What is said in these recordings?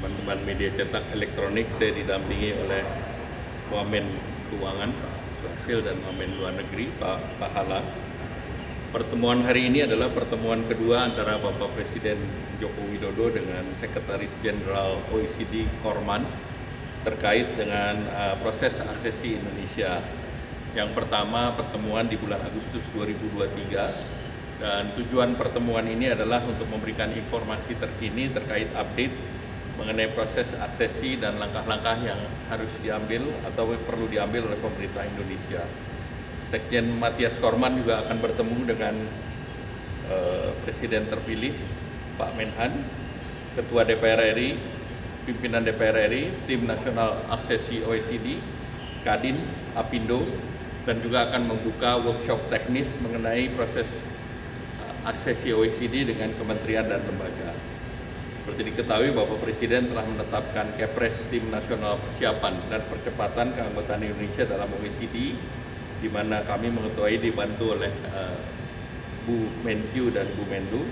teman-teman media cetak elektronik. Saya didampingi oleh Wamen Keuangan Swasil dan Wamen Luar Negeri Pak Hala. Pertemuan hari ini adalah pertemuan kedua antara Bapak Presiden Joko Widodo dengan Sekretaris Jenderal OECD Korman terkait dengan proses aksesi Indonesia. Yang pertama pertemuan di bulan Agustus 2023 dan tujuan pertemuan ini adalah untuk memberikan informasi terkini terkait update mengenai proses aksesi dan langkah-langkah yang harus diambil atau perlu diambil oleh pemerintah Indonesia. Sekjen Mathias Korman juga akan bertemu dengan Presiden terpilih Pak Menhan, Ketua DPR RI, pimpinan DPR RI, Tim Nasional Aksesi OECD, Kadin, Apindo, dan juga akan membuka workshop teknis mengenai proses aksesi OECD dengan kementerian dan lembaga. Seperti diketahui, Bapak Presiden telah menetapkan Kepres Tim Nasional Persiapan dan Percepatan Keanggotaan Indonesia dalam OECD, di mana kami mengetuai dibantu oleh Bu Menkyu dan Bu Menlu.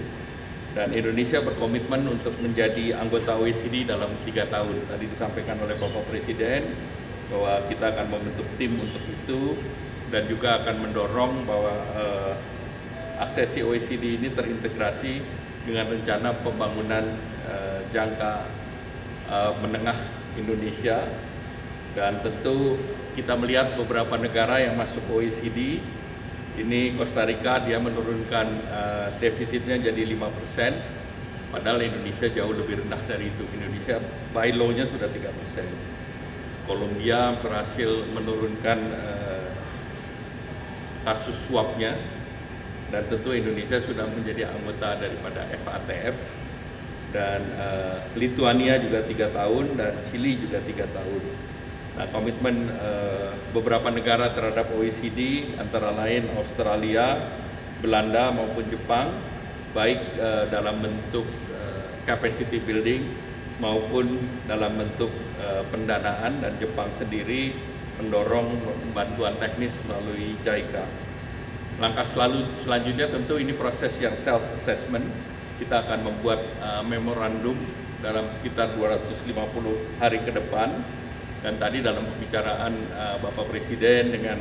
Dan Indonesia berkomitmen untuk menjadi anggota OECD dalam 3 tahun. Tadi disampaikan oleh Bapak Presiden bahwa kita akan membentuk tim untuk itu dan juga akan mendorong bahwa aksesi OECD ini terintegrasi dengan rencana pembangunan jangka menengah Indonesia, dan tentu kita melihat beberapa negara yang masuk OECD ini. Costa Rica dia menurunkan defisitnya jadi 5%, padahal Indonesia jauh lebih rendah dari itu. Indonesia by law-nya sudah 3%. Kolombia berhasil menurunkan kasus suapnya, dan tentu Indonesia sudah menjadi anggota daripada FATF, dan Lituania juga 3 tahun dan Chili juga 3 tahun. Nah, komitmen beberapa negara terhadap OECD antara lain Australia, Belanda maupun Jepang, baik dalam bentuk capacity building maupun dalam bentuk pendanaan, dan Jepang sendiri mendorong bantuan teknis melalui JICA. Langkah selanjutnya tentu ini proses yang self-assessment. Kita akan membuat memorandum dalam sekitar 250 hari ke depan. Dan tadi dalam pembicaraan Bapak Presiden dengan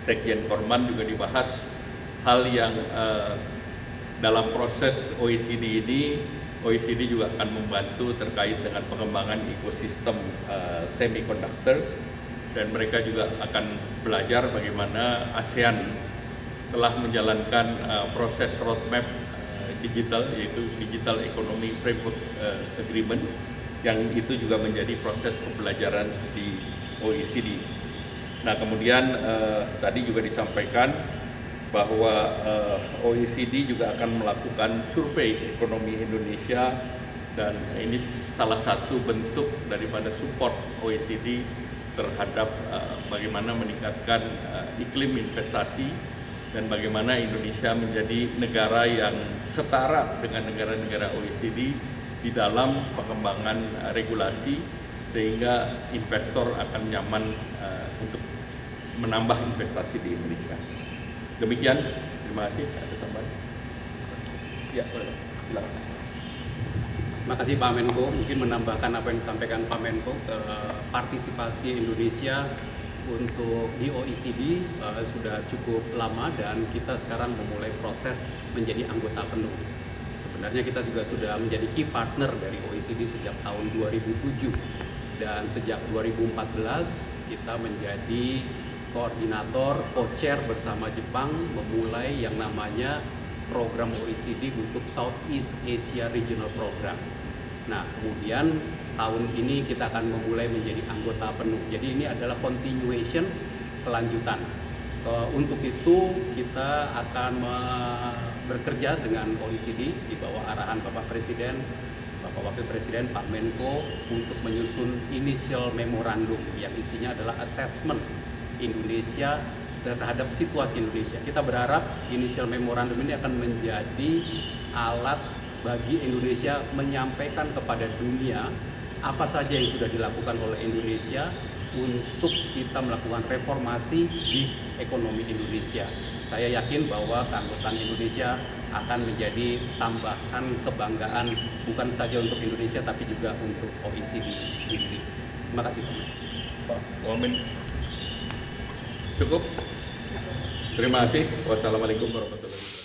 Sekjen Korman juga dibahas hal yang dalam proses OECD ini, OECD juga akan membantu terkait dengan pengembangan ekosistem semiconductors, dan mereka juga akan belajar bagaimana ASEAN telah menjalankan proses roadmap digital, yaitu Digital Economy Framework Agreement, yang itu juga menjadi proses pembelajaran di OECD. Nah, kemudian tadi juga disampaikan bahwa OECD juga akan melakukan survei ekonomi Indonesia, dan ini salah satu bentuk daripada support OECD terhadap bagaimana meningkatkan iklim investasi dan bagaimana Indonesia menjadi negara yang setara dengan negara-negara OECD di dalam pengembangan regulasi, sehingga investor akan nyaman untuk menambah investasi di Indonesia. Demikian, terima kasih. Ada tambahan? Ya, boleh. Silakan. Terima kasih Pak Menko. Mungkin menambahkan apa yang disampaikan Pak Menko, partisipasi Indonesia untuk di OECD sudah cukup lama, dan kita sekarang memulai proses menjadi anggota penuh. Sebenarnya kita juga sudah menjadi key partner dari OECD sejak tahun 2007, dan sejak 2014 kita menjadi koordinator co-chair bersama Jepang memulai yang namanya program OECD untuk Southeast Asia Regional Program. Nah, kemudian tahun ini kita akan memulai menjadi anggota penuh. Jadi ini adalah continuation, kelanjutan. Untuk itu kita akan bekerja dengan OECD di bawah arahan Bapak Presiden, Bapak Wakil Presiden, Pak Menko, untuk menyusun initial memorandum yang isinya adalah assessment Indonesia terhadap situasi Indonesia. Kita berharap initial memorandum ini akan menjadi alat bagi Indonesia menyampaikan kepada dunia apa saja yang sudah dilakukan oleh Indonesia untuk kita melakukan reformasi di ekonomi Indonesia. Saya yakin bahwa keanggotaan Indonesia akan menjadi tambahan kebanggaan bukan saja untuk Indonesia tapi juga untuk OECD sendiri. Terima kasih Pak. Pak Wamen. Cukup. Terima kasih. Wassalamualaikum warahmatullahi wabarakatuh.